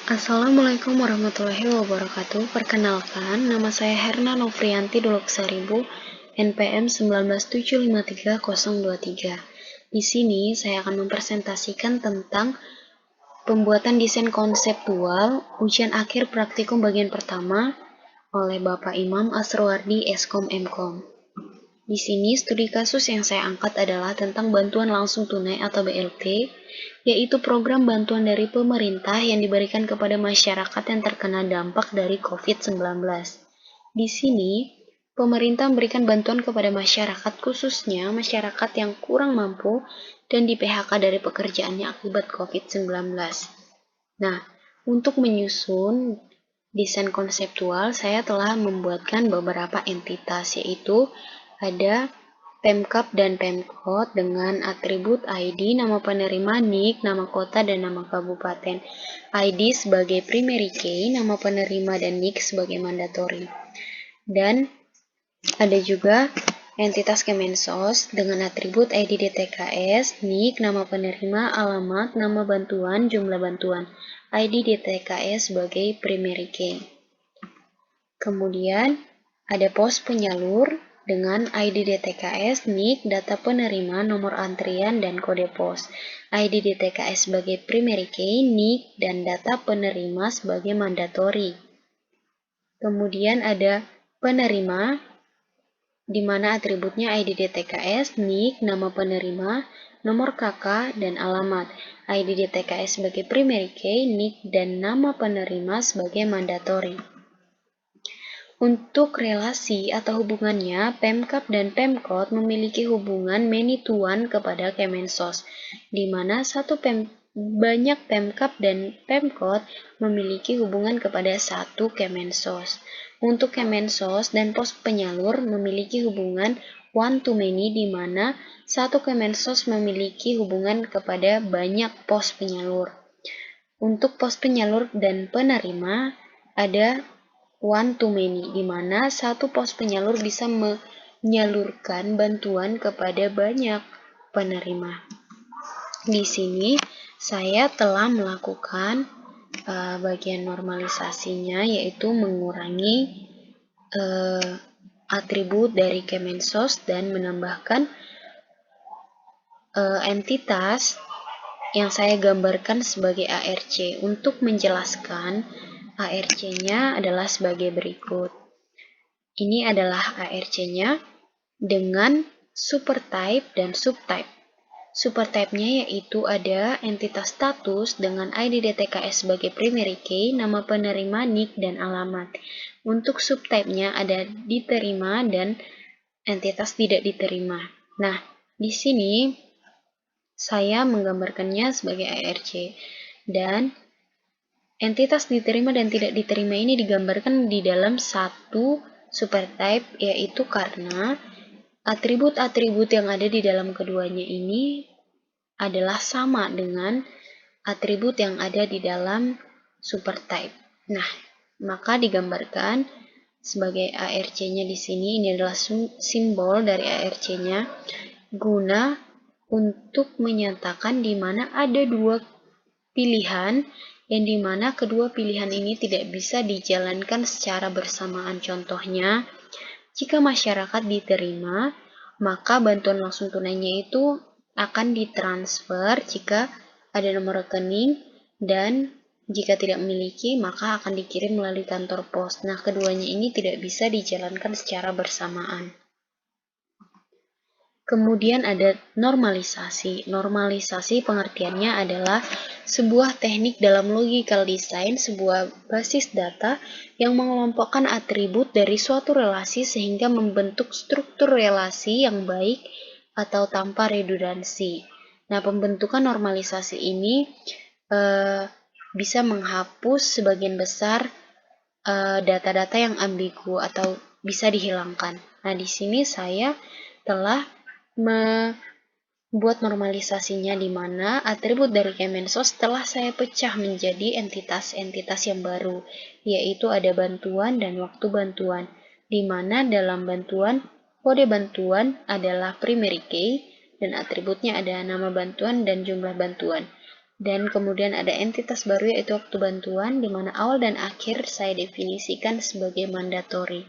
Assalamualaikum warahmatullahi wabarakatuh. Perkenalkan, nama saya Herna Novrianti Dulok-Saribu, NPM 19753.023. Di sini saya akan mempresentasikan tentang pembuatan desain konseptual ujian akhir praktikum bagian pertama oleh Bapak Imam Asrowardi Eskom Mkom. Di sini studi kasus yang saya angkat adalah tentang bantuan langsung tunai atau BLT, yaitu program bantuan dari pemerintah yang diberikan kepada masyarakat yang terkena dampak dari COVID-19. Di sini, pemerintah memberikan bantuan kepada masyarakat, khususnya masyarakat yang kurang mampu dan di PHK dari pekerjaannya akibat COVID-19. Nah, untuk menyusun desain konseptual, saya telah membuatkan beberapa entitas, yaitu ada Pemkab dan Pemkot dengan atribut ID, nama penerima, NIK, nama kota, dan nama kabupaten. ID sebagai primary key, nama penerima dan NIK sebagai mandatory. Dan ada juga entitas Kemensos dengan atribut ID DTKS, NIK, nama penerima, alamat, nama bantuan, jumlah bantuan. ID DTKS sebagai primary key. Kemudian ada pos penyalur dengan ID DTKS, NIK, data penerima, nomor antrian, dan kode pos. ID DTKS sebagai primary key, NIK, dan data penerima sebagai mandatory. Kemudian ada penerima, di mana atributnya ID DTKS, NIK, nama penerima, nomor KK, dan alamat. ID DTKS sebagai primary key, NIK, dan nama penerima sebagai mandatory. Untuk relasi atau hubungannya, Pemkab dan Pemkot memiliki hubungan many to one kepada Kemensos, di mana banyak Pemkab dan Pemkot memiliki hubungan kepada satu Kemensos. Untuk Kemensos dan pos penyalur memiliki hubungan one to many, di mana satu Kemensos memiliki hubungan kepada banyak pos penyalur. Untuk pos penyalur dan penerima ada one to many, di mana satu pos penyalur bisa menyalurkan bantuan kepada banyak penerima. Di sini saya telah melakukan bagian normalisasinya, yaitu mengurangi atribut dari Kemensos dan menambahkan entitas yang saya gambarkan sebagai ARC. Untuk menjelaskan, ARC-nya adalah sebagai berikut. Ini adalah ARC-nya dengan supertype dan subtype. Supertype-nya yaitu ada entitas status dengan ID DTKS sebagai primary key, nama penerima, NIK, dan alamat. Untuk subtype-nya ada diterima dan entitas tidak diterima. Nah, di sini saya menggambarkannya sebagai ARC, dan entitas diterima dan tidak diterima ini digambarkan di dalam satu supertype, yaitu karena atribut-atribut yang ada di dalam keduanya ini adalah sama dengan atribut yang ada di dalam supertype. Nah, maka digambarkan sebagai ARC-nya di sini. Ini adalah simbol dari ARC-nya guna untuk menyatakan di mana ada dua pilihan, yang dimana kedua pilihan ini tidak bisa dijalankan secara bersamaan. Contohnya, jika masyarakat diterima, maka bantuan langsung tunainya itu akan ditransfer jika ada nomor rekening, dan jika tidak memiliki, maka akan dikirim melalui kantor pos. Nah, keduanya ini tidak bisa dijalankan secara bersamaan. Kemudian ada normalisasi. Normalisasi pengertiannya adalah sebuah teknik dalam logical design, sebuah basis data yang mengelompokkan atribut dari suatu relasi sehingga membentuk struktur relasi yang baik atau tanpa redundansi. Nah, pembentukan normalisasi ini bisa menghapus sebagian besar data-data yang ambigu atau bisa dihilangkan. Nah, di sini saya telah membuat normalisasinya, di mana atribut dari Kemensos telah saya pecah menjadi entitas-entitas yang baru, yaitu ada bantuan dan waktu bantuan, di mana dalam bantuan, kode bantuan adalah primary key dan atributnya ada nama bantuan dan jumlah bantuan. Dan kemudian ada entitas baru yaitu waktu bantuan, di mana awal dan akhir saya definisikan sebagai mandatory.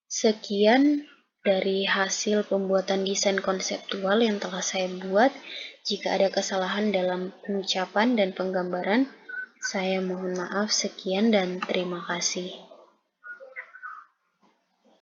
Sekian dari hasil pembuatan desain konseptual yang telah saya buat. Jika ada kesalahan dalam pengucapan dan penggambaran, saya mohon maaf. Sekian dan terima kasih.